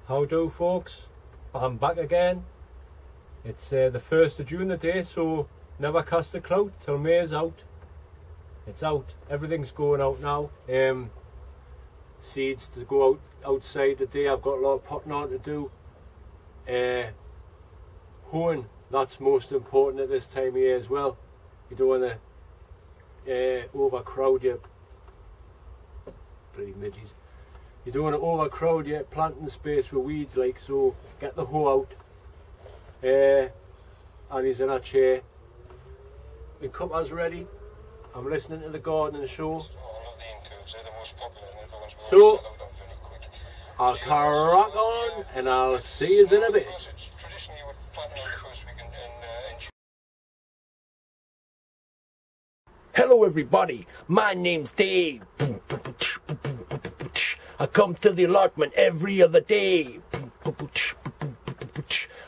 How do, folks? I'm back again. It's the 1st of June today, so never cast a clout till May's out. It's out. Everything's going out now. Seeds to go outside today. I've got a lot of potting on to do. Hoeing, that's most important at this time of year as well. You don't want to overcrowd your bloody midges. You don't want to overcrowd your planting space with weeds, like, so get the hoe out. And he's in our chair. The cuppa's ready. I'm listening to the gardening show. So I'll crack on and I'll see you in a bit. Hello everybody, my name's Dave. I come to the allotment every other day.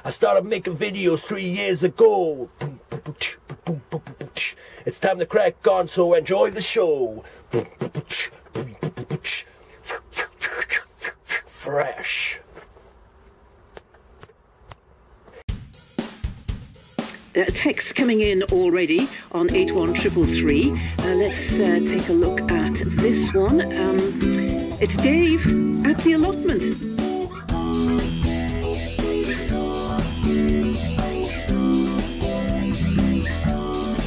I started making videos 3 years ago. It's time to crack on, so enjoy the show. Fresh. Text coming in already on 81333. Let's take a look at this one. It's Dave at the allotment.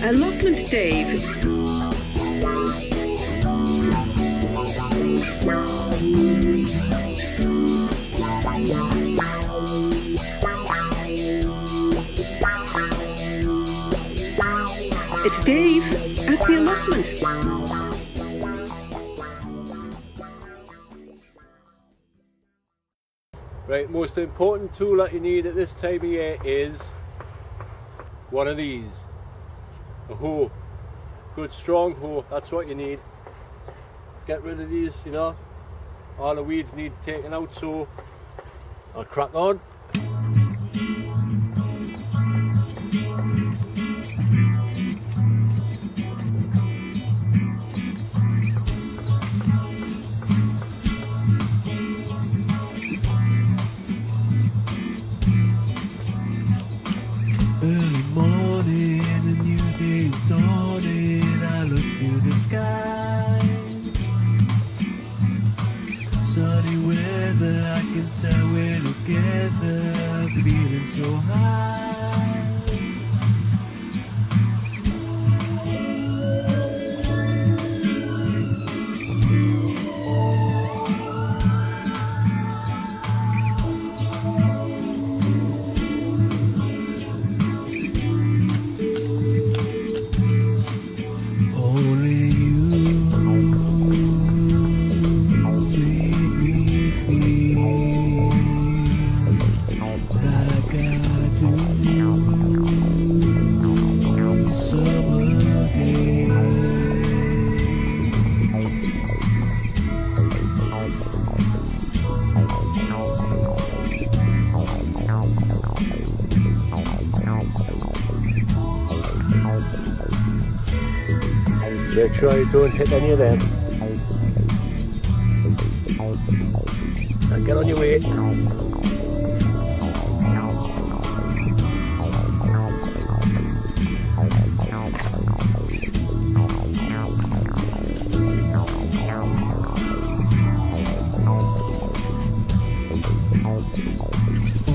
Allotment Dave. It's Dave at the allotment. Right, most important tool that you need at this time of year is one of these. A hoe. Good strong hoe, that's what you need. Get rid of these, you know. All the weeds need taken out, so I'll crack on. Early morning, a new day's dawning. I look to the sky. Sunny weather, I can tell we're together, feeling so high. Make sure you don't hit any of them. And get on your way.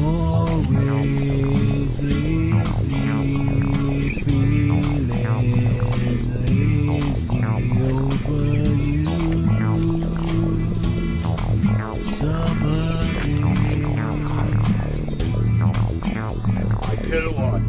Always leave me feeling over you. Summer I kill one.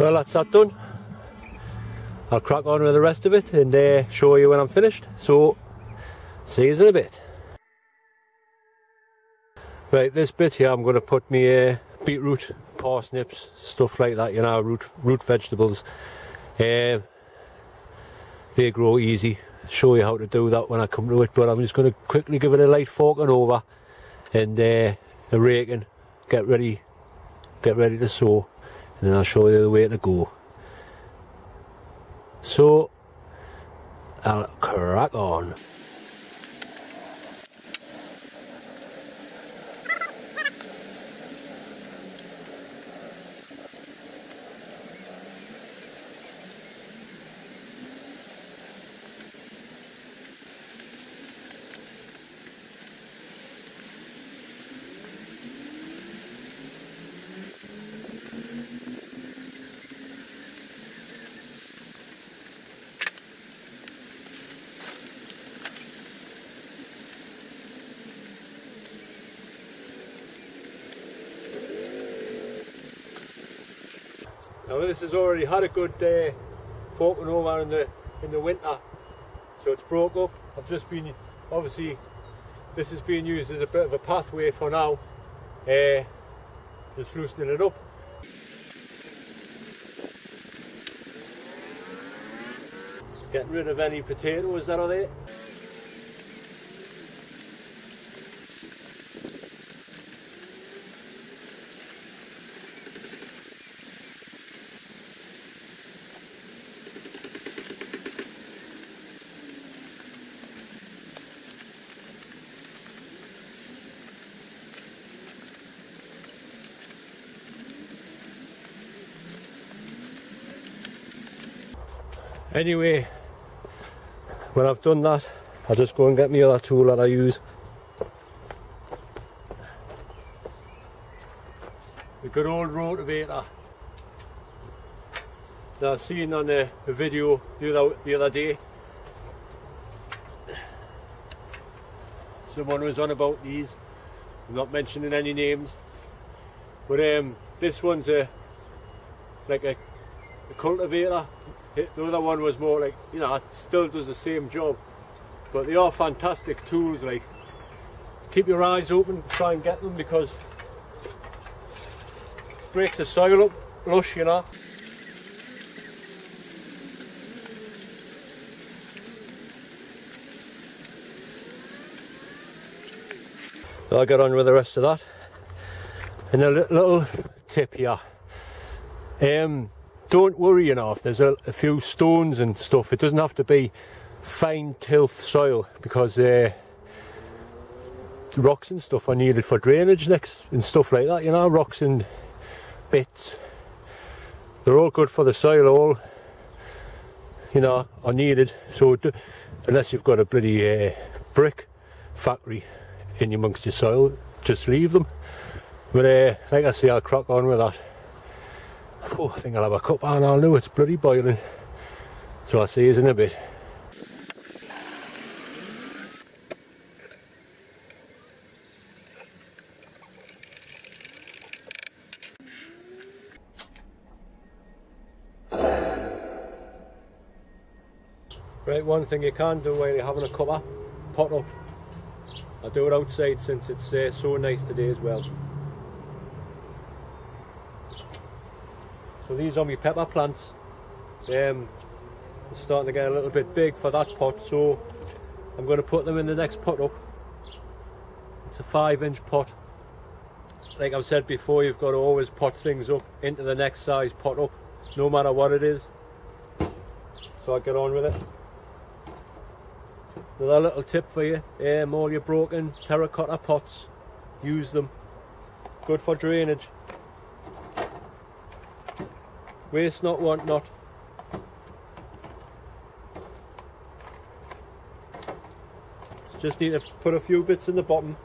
Well, that's that done. I'll crack on with the rest of it and show you when I'm finished. So, see you in a bit. Right, this bit here I'm going to put me beetroot, parsnips, stuff like that, you know, root vegetables. They grow easy. Show you how to do that when I come to it, but I'm just going to quickly give it a light forking over and a raking. Get ready to sow, and then I'll show you the way to go. So I'll crack on. Now this has already had a good forking over in the winter, so it's broke up. I've just been, obviously this is being used as a bit of a pathway for now, just loosening it up. Getting rid of any potatoes that are there. Anyway, when I've done that, I'll just go and get my other tool that I use. The good old Rotavator. Now, I've seen on a video the other day, someone was on about these. I'm not mentioning any names, but this one's like a cultivator. The other one was more like, you know, it still does the same job, but they are fantastic tools. Like, keep your eyes open, try and get them, because it breaks the soil up lush, you know. I'll get on with the rest of that. And a little tip here. Don't worry, you know, if there's a few stones and stuff. It doesn't have to be fine tilth soil, because rocks and stuff are needed for drainage next and stuff like that, you know. Rocks and bits, they're all good for the soil, all, you know, are needed. So unless you've got a bloody brick factory in amongst your soil, just leave them. But like I say, I'll crack on with that. Oh, I think I'll have a cup and I'll know it's bloody boiling. So I'll see you in a bit. Right, one thing you can do while you're having a cuppa, pot up. I do it outside since it's so nice today as well. So these are my pepper plants. They're starting to get a little bit big for that pot, so I'm going to put them in the next pot up. It's a 5-inch pot. Like I've said before, you've got to always pot things up into the next size pot up, no matter what it is. So I'll get on with it. Another little tip for you, all your broken terracotta pots, use them. Good for drainage. Waste not, want not. Just need to put a few bits in the bottom.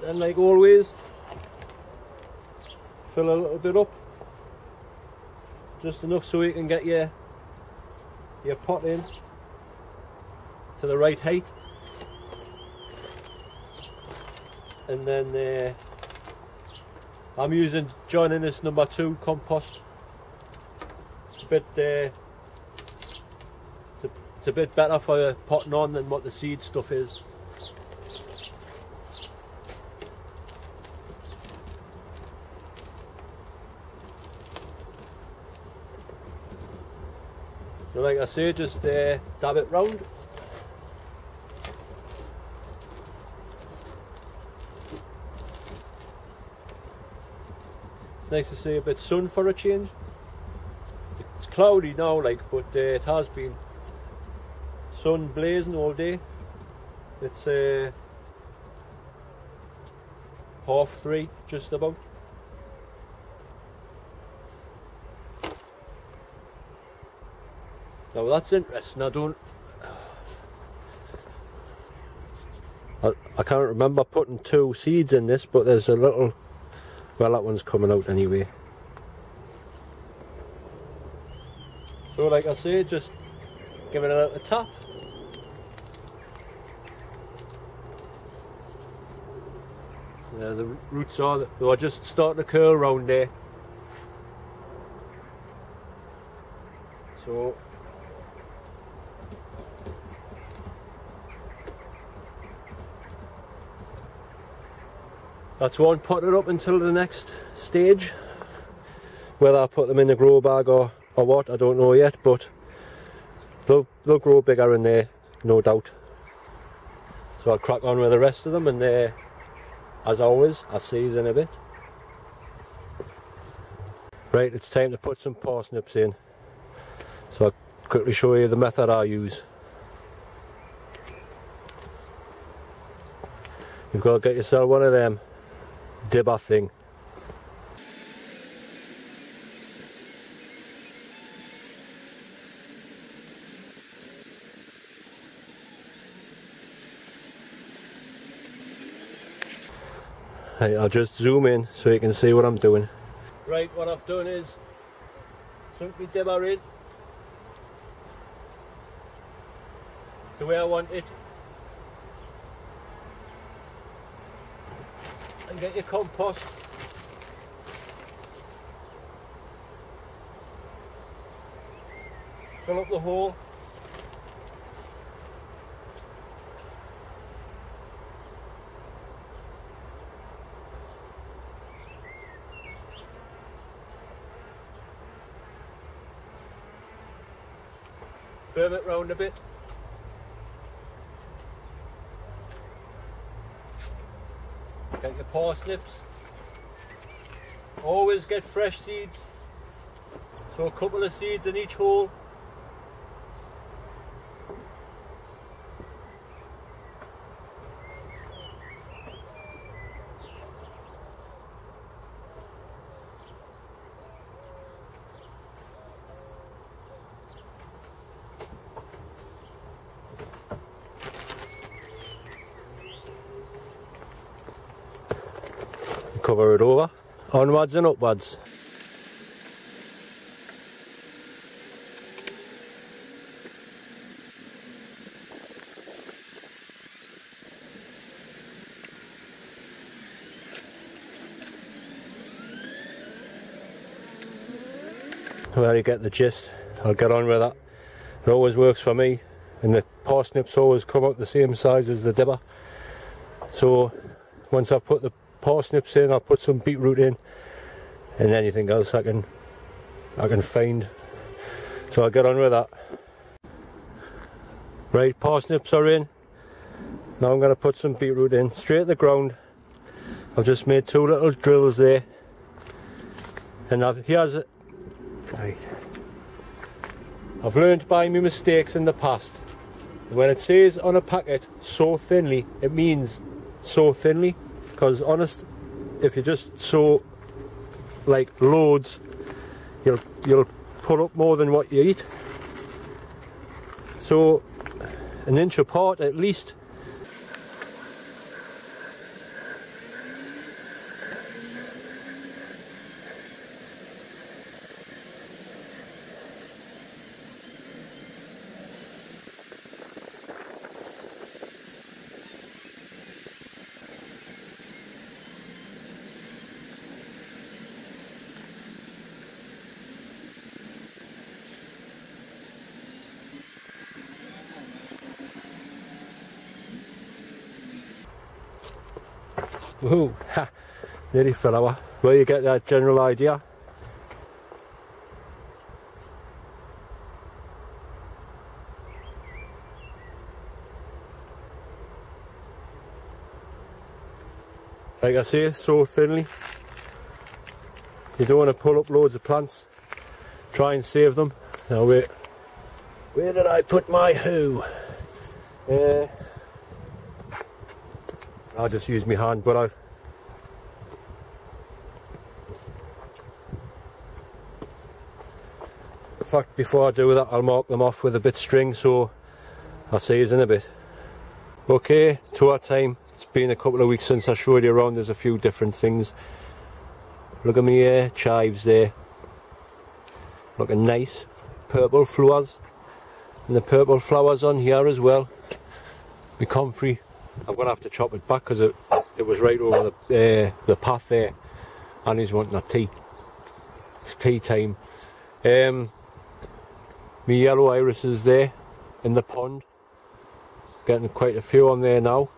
And like always, fill a little bit up. Just enough so you can get your pot in to the right height. And then I'm using John Innes number 2 compost. It's a bit it's a bit better for potting on than what the seed stuff is. So like I say, just dab it round. It's nice to see a bit of sun for a change. It's cloudy now, like, but it has been sun blazing all day. It's 3:30 just about. Now that's interesting. I can't remember putting 2 seeds in this, but there's a little, well, that one's coming out anyway. So like I say, just give it a little tap. There the roots are, they are just starting to curl around there. So that's one potted up until the next stage. Whether I put them in the grow bag or what, I don't know yet, but they'll grow bigger in there, no doubt. So I'll crack on with the rest of them, and as always, I'll see you in a bit. Right, it's time to put some parsnips in. So I'll quickly show you the method I use. You've got to get yourself one of them dibber thing. Right, I'll just zoom in so you can see what I'm doing. Right, what I've done is sunk my dibber in the way I want it, and get your compost. Fill up the hole. Firm it round a bit. Get your parsnips. Always get fresh seeds. So a couple of seeds in each hole. Cover it over, onwards and upwards. Well, you get the gist. I'll get on with that. It always works for me, and the parsnips always come out the same size as the dibber. So once I've put the parsnips in, I'll put some beetroot in, and anything else I can find. So I'll get on with that. Right, parsnips are in. Now I'm going to put some beetroot in, straight at the ground. I've just made 2 little drills there, and here's it. Right. I've learned by my mistakes in the past. When it says on a packet sow thinly, it means sow thinly. Because honest, if you just sow like loads, you'll pull up more than what you eat. So 1 inch apart at least. Woohoo! Ha! Nearly fell over. Well, you get that general idea. Like I say, so thinly. You don't want to pull up loads of plants. Try and save them. Now wait. Where did I put my hoe? I'll just use my hand, but I've... In fact, before I do that, I'll mark them off with a bit of string, so I'll see you in a bit. Okay, tour time. It's been a couple of weeks since I showed you around. There's a few different things. Look at me chives there. Looking nice. Purple flowers. And the purple flowers on here as well. My comfrey. I'm going to have to chop it back because it was right over the path there. And he's wanting a tea. It's tea time. My yellow irises there in the pond. Getting quite a few on there now.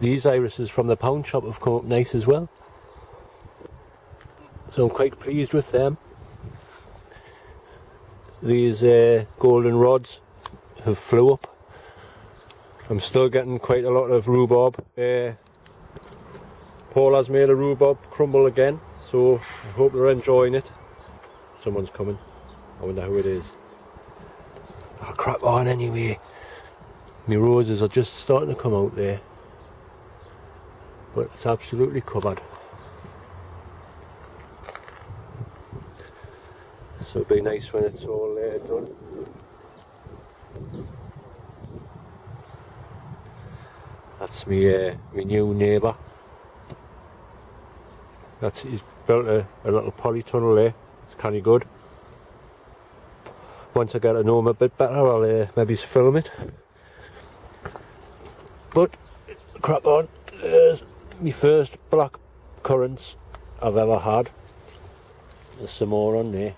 These irises from the pound shop have come up nice as well. So I'm quite pleased with them. These golden rods have flew up. I'm still getting quite a lot of rhubarb. Paul has made a rhubarb crumble again, so I hope they're enjoying it. Someone's coming. I wonder who it is. I'll crack on anyway. My roses are just starting to come out there, but it's absolutely covered. So it'll be nice when it's all done. That's me new neighbour. He's built a little polytunnel there. It's kind of good. Once I get to know him a bit better, I'll maybe film it. But crack on. There's my first black currants I've ever had. There's some more on there.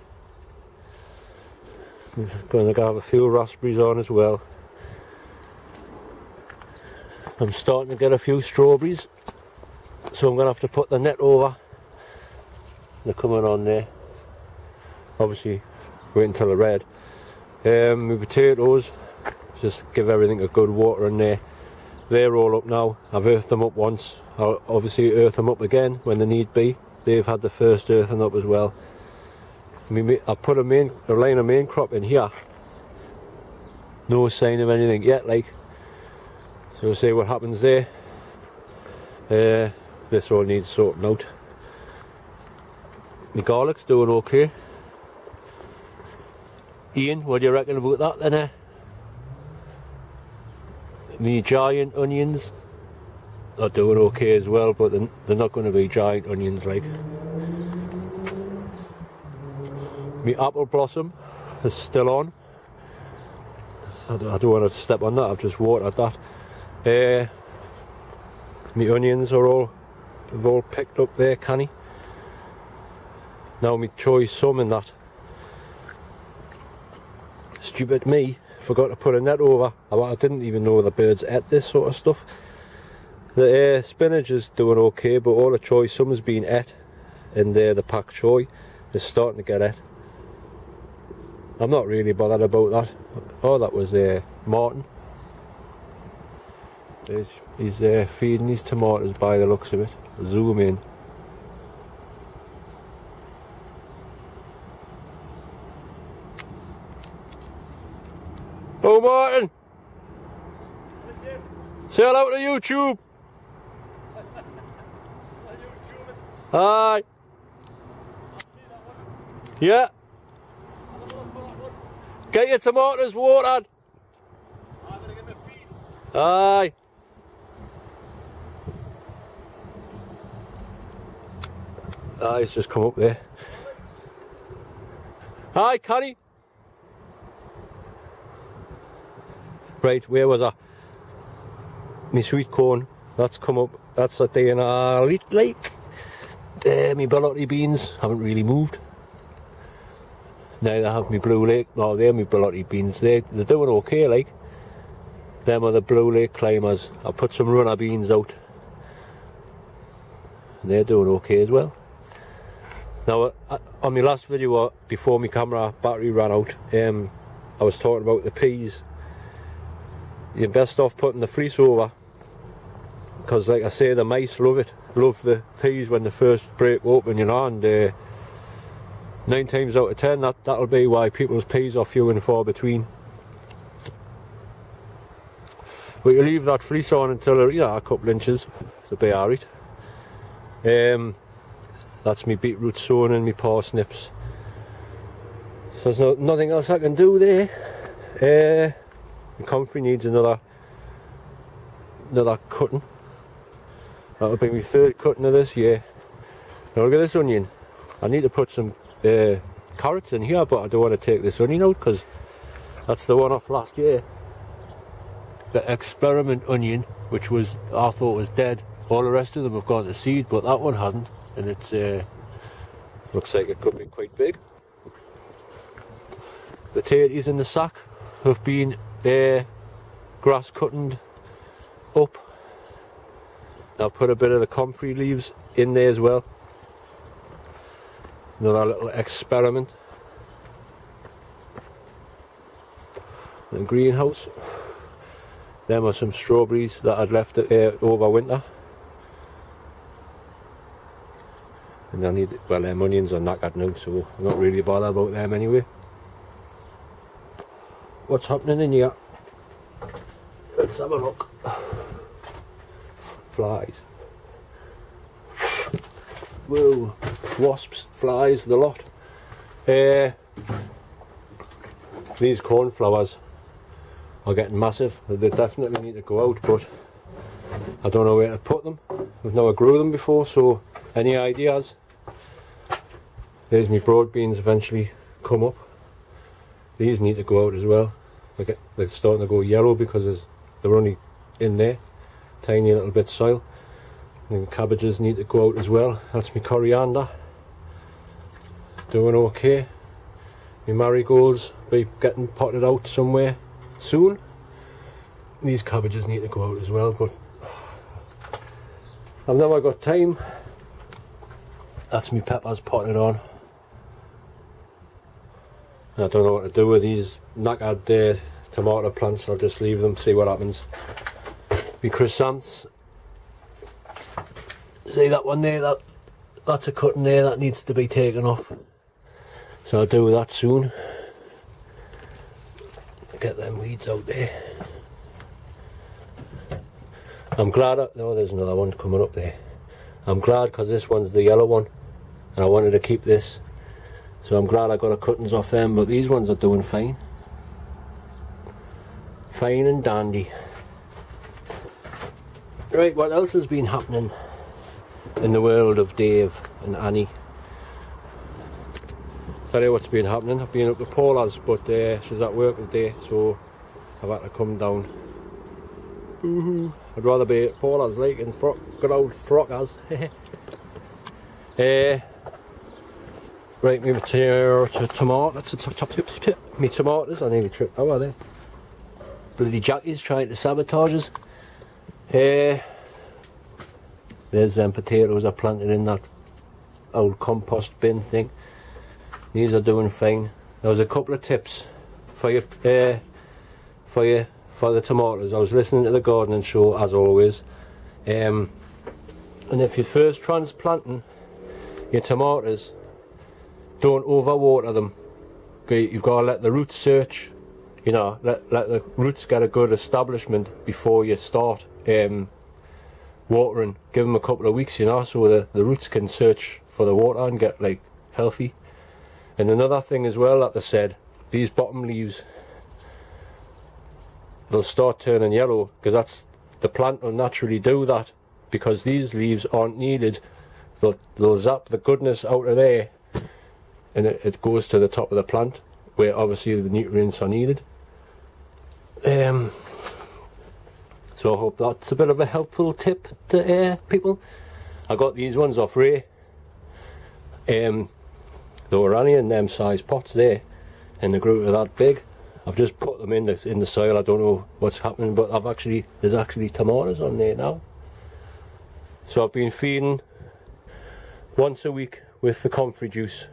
I'm going to have a few raspberries on as well. I'm starting to get a few strawberries, so I'm going to have to put the net over. They're coming on there. Obviously, wait until they're red. My potatoes, just give everything a good water in there. They're all up now. I've earthed them up once. I'll obviously earth them up again when they need be. They've had the first earthing up as well. I put a line of main crop in here. No sign of anything yet, like. So we'll see what happens there. This all needs sorting out. My garlic's doing okay. Ian, what do you reckon about that then? My giant onions are doing okay as well, but they're not going to be giant onions like. My apple blossom is still on. I don't want to step on that, I've just watered that. My onions have all picked up there, canny. Now my choy sum in that. Stupid me, forgot to put a net over. I didn't even know the birds ate this sort of stuff. The spinach is doing okay, but all the choy sum has been ate, and the pak choy is starting to get ate. I'm not really bothered about that. Oh, that was Martin. He's feeding his tomatoes by the looks of it. Zoom in. Oh, Martin! Say hello to YouTube! Hi! Yeah! Get your tomatoes watered! Aye! Ah, he's just come up there. Hi, Connie! Right, where was I? My sweet corn, that's come up. That's a day in a lake. My borlotti beans haven't really moved. Now I have my blue lake. No, they're my borlotti beans. They're doing okay, like. Them are the blue lake climbers. I put some runner beans out, and they're doing okay as well. Now, on my last video, before my camera battery ran out, I was talking about the peas. You're best off putting the fleece over, because like I say, the mice love it. Love the peas when they first break open, you know, and 9 times out of 10 that'll be why people's peas are few and far between. But you leave that fleece on until, you know, a couple inches, it'll be alright. That's me beetroot sown and me parsnips. So there's nothing else I can do there. The comfrey needs another cutting. That'll be my 3rd cutting of this year. Now look at this onion. I need to put some carrots in here, but I don't want to take this onion out because that's the one off last year. The experiment onion, which I thought was dead. All the rest of them have gone to seed, but that one hasn't, and it's looks like it could be quite big. The tatties in the sack have been grass cutted up. I've put a bit of the comfrey leaves in there as well. Another little experiment. The greenhouse. Them are some strawberries that I'd left over winter. And I need, well, them onions are knackered now, so I'm not really bothered about them anyway. What's happening in here? Let's have a look. Flies. Whoa, wasps, flies, the lot. These cornflowers are getting massive. They definitely need to go out, but I don't know where to put them. I've never grew them before, so any ideas? There's my broad beans eventually come up. These need to go out as well. They're starting to go yellow because they're only in there, tiny little bit of soil. And cabbages need to go out as well. That's my coriander, doing okay. My marigolds be getting potted out somewhere soon. These cabbages need to go out as well, but I've never got time. That's my peppers potted on. I don't know what to do with these knackered tomato plants. I'll just leave them, see what happens. My chrysanths, see that one there, that's a cutting there that needs to be taken off, so I'll do that soon. Get them weeds out there. I'm glad, there's another one coming up there. I'm glad because this one's the yellow one and I wanted to keep this, so I'm glad I got the cuttings off them, but these ones are doing fine. Fine and dandy. Right, what else has been happening in the world of Dave and Annie? Tell you what's been happening. I've been up to Paula's, but she's at work today, so I've had to come down. Boo-hoo. I'd rather be at Paula's like in good old Throckers. Right, me tomatoes, I nearly tripped. How are they? Bloody Jackie's trying to sabotage us. There's them potatoes I planted in that old compost bin thing. These are doing fine. There was a couple of tips for you, for the tomatoes. I was listening to the gardening show as always, and if you're first transplanting your tomatoes, don't overwater them. Okay, you've got to let the roots search. You know, let the roots get a good establishment before you start watering. Give them a couple of weeks, you know, so the roots can search for the water and get like healthy. And another thing as well that they said, these bottom leaves, they'll start turning yellow because the plant will naturally do that, because these leaves aren't needed. They'll zap the goodness out of there, and it goes to the top of the plant where obviously the nutrients are needed. So I hope that's a bit of a helpful tip to people. I got these ones off Ray. They were only in them size pots there, and they grew to that big. I've just put them in the soil. I don't know what's happening, but there's actually tomatoes on there now. So I've been feeding once a week with the comfrey juice.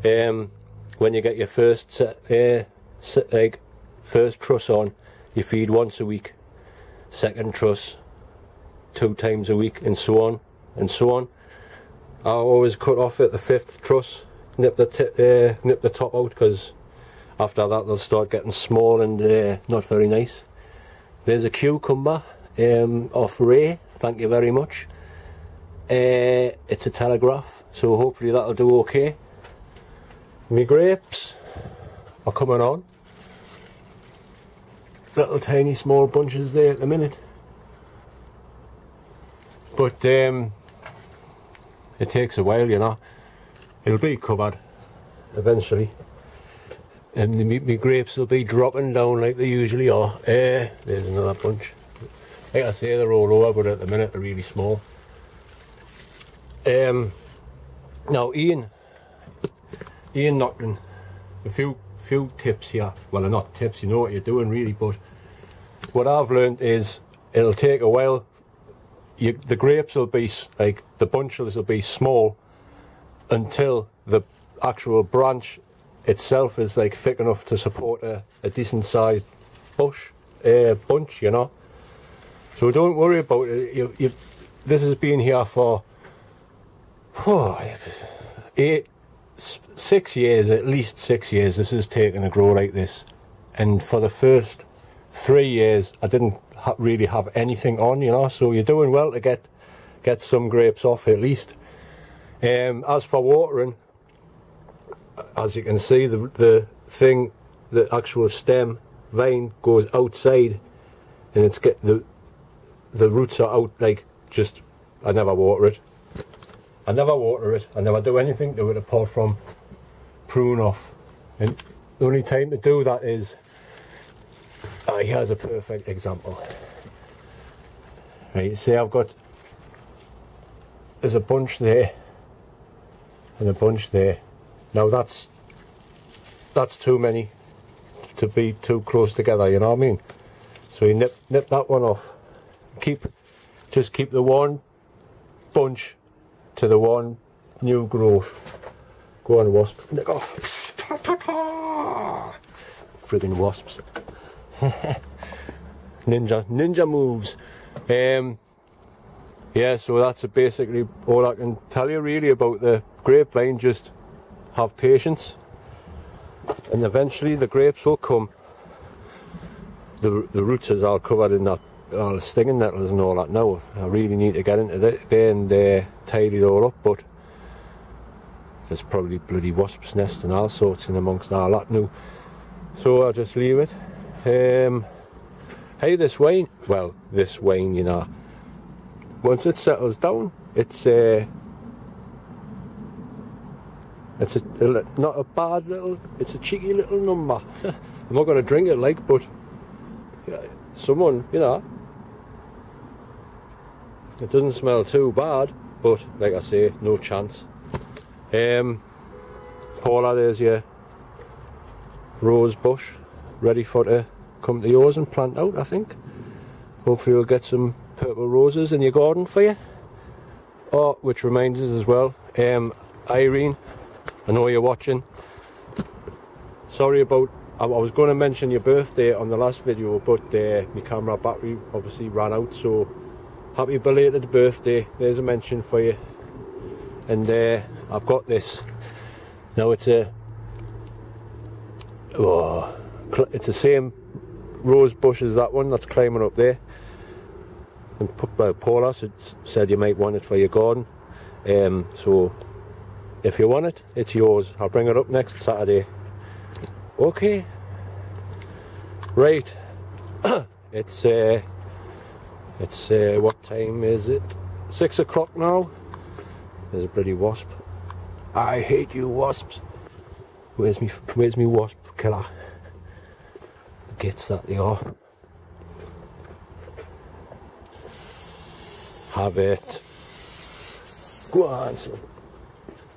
When you get your first first truss on, you feed once a week. Second truss 2 times a week, and so on and so on. I always cut off at the 5th truss, nip the top out, because after that they'll start getting small and not very nice. There's a cucumber off Ray, thank you very much. It's a Telegraph, so hopefully that'll do okay. My grapes are coming on. Little tiny small bunches there at the minute. But it takes a while, you know. It'll be covered eventually. And my grapes will be dropping down like they usually are. There's another bunch. Like I say, they're all over, but at the minute they're really small. Now Ian Nocton, a few tips here. Well, they're not tips, you know what you're doing really, but what I've learned is it'll take a while. The grapes will be, like, the bunches will be small until the actual branch itself is like thick enough to support a decent sized bunch, you know. So don't worry about it. This has been here for 6 years, at least 6 years. This has taken to grow like this, and for the first 3 years I didn't really have anything on, you know. So you're doing well to get some grapes off at least. As for watering, as you can see, the actual stem vine goes outside, and it's the roots are out, like, just, I never water it. I never do anything to it apart from prune off. And the only time to do that is, here's a perfect example. Right, say there's a bunch there and a bunch there. Now that's too many to be too close together, you know what I mean? So you nip that one off. Just keep the one bunch to the one new growth. Go on, wasp, nick off. Friggin' wasps. Ninja moves. Yeah, so that's basically all I can tell you really about the grapevine. Just have patience, and eventually the grapes will come. The roots is all covered in that, all the stinging nettles and all that now. I really need to get into there and tidy it all up, but there's probably bloody wasps' nests and all sorts in amongst all that now. So I'll just leave it. Hey, this wine, you know, once it settles down, it's not a bad little, it's a cheeky little number. I'm not going to drink it, like, but someone, you know, it doesn't smell too bad, but like I say, no chance. Paula, there's your rose bush ready for to come to yours and plant out, I think. Hopefully you'll get some purple roses in your garden for you. Oh, which reminds us as well, Irene, I know you're watching. Sorry about, I was going to mention your birthday on the last video, but my camera battery obviously ran out, so happy belated birthday. There's a mention for you. And I've got this. Now it's the same rose bush as that one that's climbing up there. And Paula said you might want it for your garden. So if you want it, it's yours. I'll bring it up next Saturday. Okay. Right. It's what time is it? 6 o'clock now. There's a bloody wasp. I hate you, wasps. Where's me wasp killer? Gets that they are. Have it. Go on, son.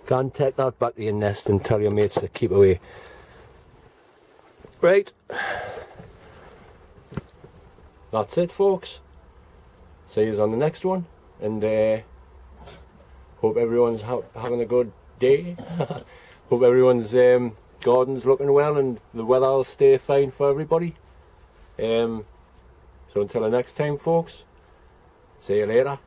Go and take that back to your nest and tell your mates to keep away. Right, that's it folks. See you on the next one, and hope everyone's having a good day. Hope everyone's garden's looking well and the weather will stay fine for everybody. So until the next time folks, see you later.